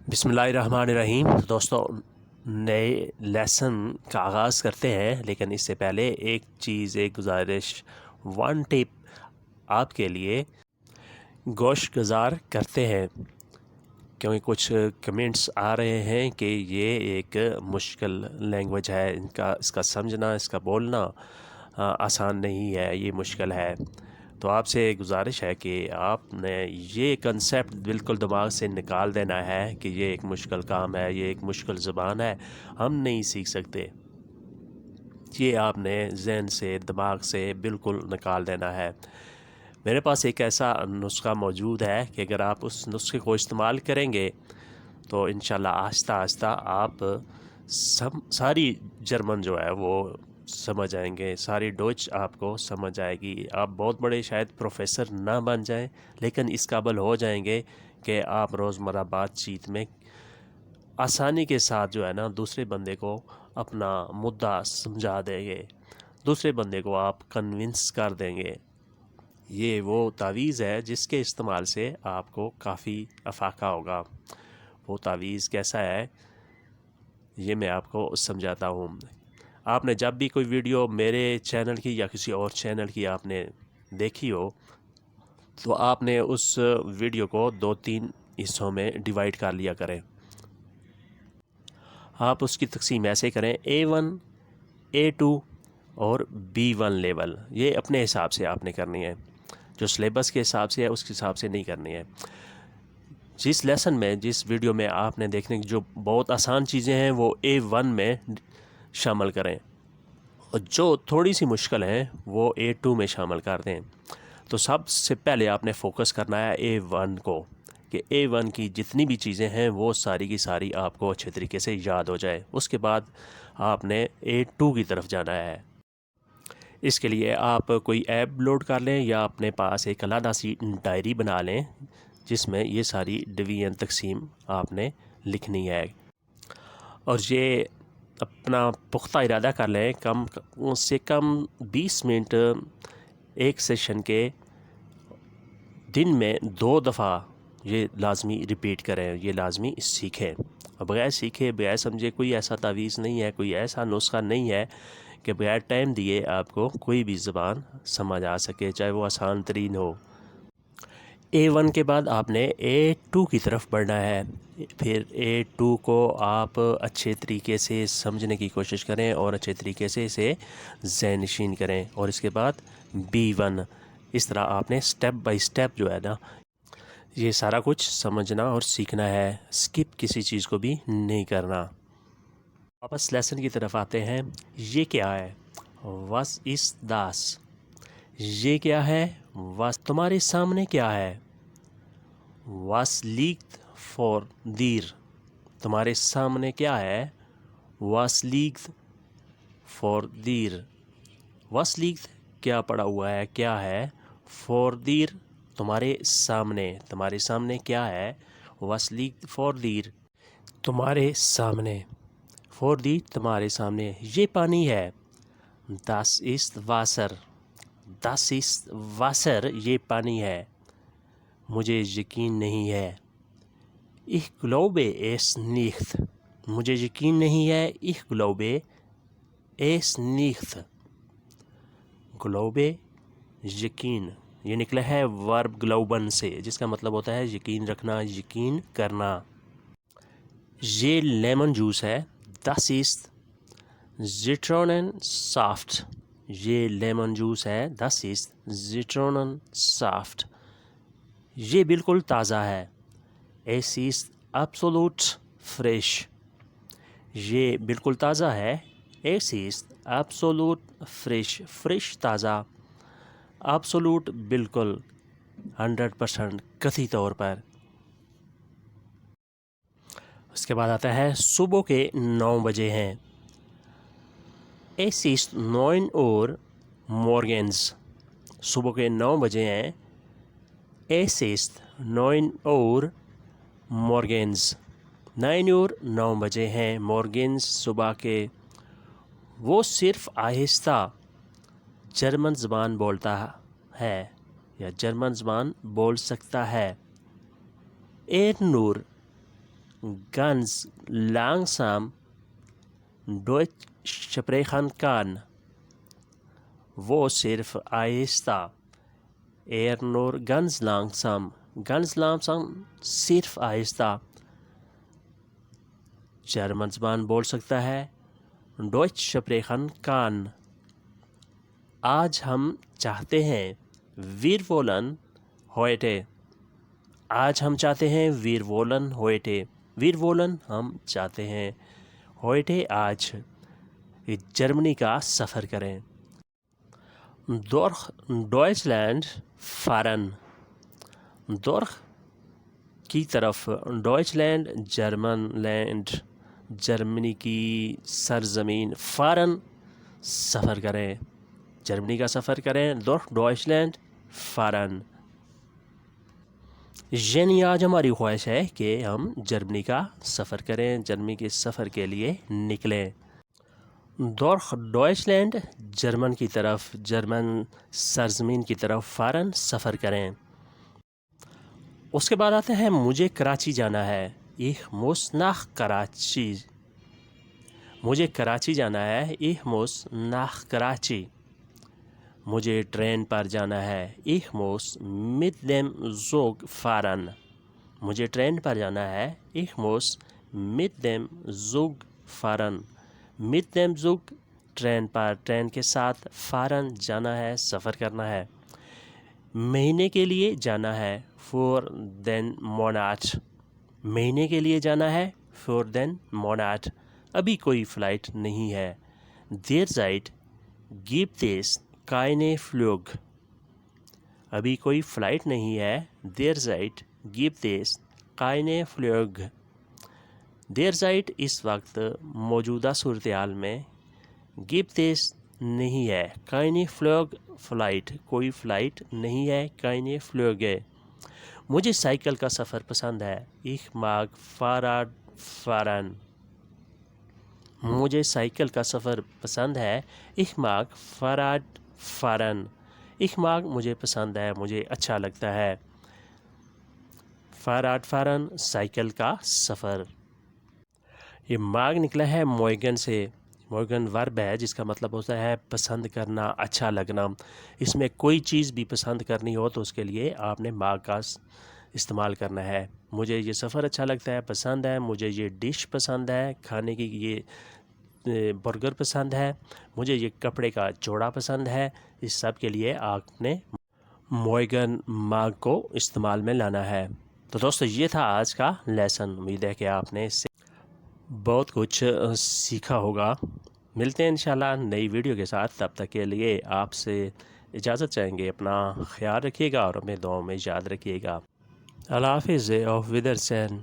بسم اللہ الرحمن الرحیم۔ دوستو، نئے لیسن کا آغاز کرتے ہیں، لیکن اس سے پہلے ایک گزارش، ون ٹپ آپ کے لیے گوش گزار کرتے ہیں، کیونکہ کچھ کمنٹس آ رہے ہیں کہ یہ ایک مشکل لینگویج ہے، اس کا سمجھنا، اس کا بولنا آسان نہیں ہے، یہ مشکل ہے۔ تو آپ سے گزارش ہے کہ آپ نے یہ کنسیپٹ بالکل دماغ سے نکال دینا ہے کہ یہ ایک مشکل کام ہے، یہ ایک مشکل زبان ہے، ہم نہیں سیکھ سکتے۔ یہ آپ نے ذہن سے، دماغ سے بالکل نکال دینا ہے۔ میرے پاس ایک ایسا نسخہ موجود ہے کہ اگر آپ اس نسخے کو استعمال کریں گے تو انشاءاللہ آہستہ آہستہ آپ ساری جرمن جو ہے وہ سمجھ آئیں گے، ساری ڈوچ آپ کو سمجھ آئے گی۔ آپ بہت بڑے شاید پروفیسر نہ بن جائیں، لیکن اس قابل ہو جائیں گے کہ آپ روزمرہ بات چیت میں آسانی کے ساتھ جو ہے نا دوسرے بندے کو اپنا مدعا سمجھا دیں گے، دوسرے بندے کو آپ کنونس کر دیں گے۔ یہ وہ تعویذ ہے جس کے استعمال سے آپ کو کافی افاقہ ہوگا۔ وہ تعویذ کیسا ہے یہ میں آپ کو سمجھاتا ہوں۔ آپ نے جب بھی کوئی ویڈیو میرے چینل کی یا کسی اور چینل کی آپ نے دیکھی ہو تو آپ نے اس ویڈیو کو 2-3 حصوں میں ڈیوائیڈ کر لیا کریں۔ آپ اس کی تقسیم ایسے کریں: A1، A2 اور B1 لیول۔ یہ اپنے حساب سے آپ نے کرنی ہے، جو سلیبس کے حساب سے ہے اس کے حساب سے نہیں کرنی ہے۔ جس لیسن میں، جس ویڈیو میں آپ نے دیکھنے کی جو بہت آسان چیزیں ہیں وہ A1 میں شامل کریں، اور جو تھوڑی سی مشکل ہیں وہ A2 میں شامل کر دیں۔ تو سب سے پہلے آپ نے فوکس کرنا ہے A1 کو، کہ A1 کی جتنی بھی چیزیں ہیں وہ ساری کی ساری آپ کو اچھے طریقے سے یاد ہو جائے۔ اس کے بعد آپ نے A2 کی طرف جانا ہے۔ اس کے لیے آپ کوئی ایپ لوڈ کر لیں یا اپنے پاس ایک علیحدہ سی ڈائری بنا لیں جس میں یہ ساری ڈویژن تقسیم آپ نے لکھنی ہے، اور یہ اپنا پختہ ارادہ کر لیں کم سے کم 20 منٹ ایک سیشن کے دن میں 2 دفعہ یہ لازمی ریپیٹ کریں، یہ لازمی سیکھیں۔ بغیر سیکھے، بغیر سمجھے کوئی ایسا تعویذ نہیں ہے، کوئی ایسا نسخہ نہیں ہے کہ بغیر ٹائم دیے آپ کو کوئی بھی زبان سمجھ آ سکے، چاہے وہ آسان ترین ہو۔ A1 کے بعد آپ نے A2 کی طرف بڑھنا ہے۔ پھر A2 کو آپ اچھے طریقے سے سمجھنے کی کوشش کریں اور اچھے طریقے سے اسے ذہن نشین کریں، اور اس کے بعد B1۔ اس طرح آپ نے سٹیپ بائی سٹیپ جو ہے نا یہ سارا کچھ سمجھنا اور سیکھنا ہے، سکپ کسی چیز کو بھی نہیں کرنا۔ واپس لیسن کی طرف آتے ہیں۔ یہ کیا ہے؟ Was ist das؟ یہ کیا ہے؟ تمہارے سامنے کیا ہے؟ Was liegt vor dir؟ تمہارے سامنے کیا ہے؟ Was liegt vor dir؟ Was liegt کیا پڑا ہوا ہے، کیا ہے؟ For dir تمہارے سامنے، تمہارے سامنے کیا ہے؟ Was liegt vor dir؟ تمہارے سامنے، for dir تمہارے سامنے، یہ پانی ہے۔ Das ist Wasser۔ Das ist Wasser یہ پانی ہے، مجھے یقین نہیں ہے۔ Ich glaube es nicht۔ مجھے یقین نہیں ہے۔ Ich glaube es nicht۔ glaube یقین، یہ نکلا ہے ورب گلوبن سے، جس کا مطلب ہوتا ہے یقین رکھنا، یقین کرنا۔ یہ لیمن جوس ہے۔ Das ist Zitronensaft۔ یہ لیمن جوس ہے۔ Das ist Zitronensaft۔ یہ بالکل تازہ ہے۔ Es ist absolut frisch۔ یہ بالکل تازہ ہے۔ Es ist absolut frisch۔ frisch تازہ، absolute بالکل، 100% قطعی طور پر۔ اس کے بعد آتا ہے صبح کے 9 بجے ہیں۔ Es ist 9 Uhr morgens۔ صبح کے 9 بجے ہیں۔ Es ist 9 Uhr morgens۔ 9 Uhr 9 بجے ہیں، morgens صبح کے۔ وہ صرف آہستہ جرمن زبان بولتا ہے یا جرمن زبان بول سکتا ہے۔ Er nur ganz langsam durchsprechen kann. وہ صرف آہستہ nur ganz langsam صرف آہستہ جرمن زبان بول سکتا ہے. Deutsch sprechen kann. آج ہم چاہتے ہیں wir wollen heute. آج ہم چاہتے ہیں wir wollen heute. wir wollen ہم چاہتے ہیں heute آج جرمنی کا سفر کریں. durch Deutschland fahren. durch کی طرف ڈوائچلینڈ جرمن لینڈ جرمنی کی سرزمین fahren سفر کریں جرمنی کا سفر کریں. durch Deutschland fahren. یعنی آج ہماری خواہش ہے کہ ہم جرمنی کا سفر کریں جرمنی کے سفر کے لیے نکلیں. durch Deutschland جرمن کی طرف جرمن سرزمین کی طرف fahren سفر کریں. اس کے بعد آتے ہیں مجھے کراچی جانا ہے. ich muss nach Karachi. مجھے کراچی جانا ہے. ich muss nach Karachi. مجھے ٹرین پر جانا ہے. ich muss mit dem Zug fahren. مجھے ٹرین پر جانا ہے. ich muss mit dem Zug fahren. mit dem Zug train پر ٹرین کے ساتھ fahren جانا ہے سفر کرنا ہے. مہینے کے لیے جانا ہے. for den Monat. مہینے کے لیے جانا ہے. for den Monat. ابھی کوئی فلائٹ نہیں ہے. derzeit gibt es keine Flug. ابھی کوئی فلائٹ نہیں ہے. derzeit gibt es keine Flug. derzeit اس وقت موجودہ صورتحال میں gibt es نہیں ہے. keine Flug فلائٹ کوئی فلائٹ نہیں ہے. keine Flug. مجھے سائیکل کا سفر پسند ہے. ich mag Fahrrad fahren. مجھے سائیکل کا سفر پسند ہے. ich mag Fahrrad fahren. ich mag مجھے پسند ہے مجھے اچھا لگتا ہے. Fahrrad fahren سائیکل کا سفر. یہ mag نکلا ہے موئگن سے. موئگن ورب ہے جس کا مطلب ہوتا ہے پسند کرنا اچھا لگنا. اس میں کوئی چیز بھی پسند کرنی ہو تو اس کے لیے آپ نے mag کا استعمال کرنا ہے. مجھے یہ سفر اچھا لگتا ہے پسند ہے. مجھے یہ ڈش پسند ہے کھانے کی یہ برگر پسند ہے. مجھے یہ کپڑے کا جوڑا پسند ہے. اس سب کے لیے آپ نے موئگن mag کو استعمال میں لانا ہے. تو دوستو یہ تھا آج کا لیسن. امید ہے کہ آپ نے اس سے بہت کچھ سیکھا ہوگا. ملتے ہیں انشاءاللہ نئی ویڈیو کے ساتھ. تب تک کے لیے آپ سے اجازت چاہیں گے. اپنا خیال رکھیے گا اور ہمیں دعاؤں میں یاد رکھیے گا. اللہ حافظ. auf Wiedersehen.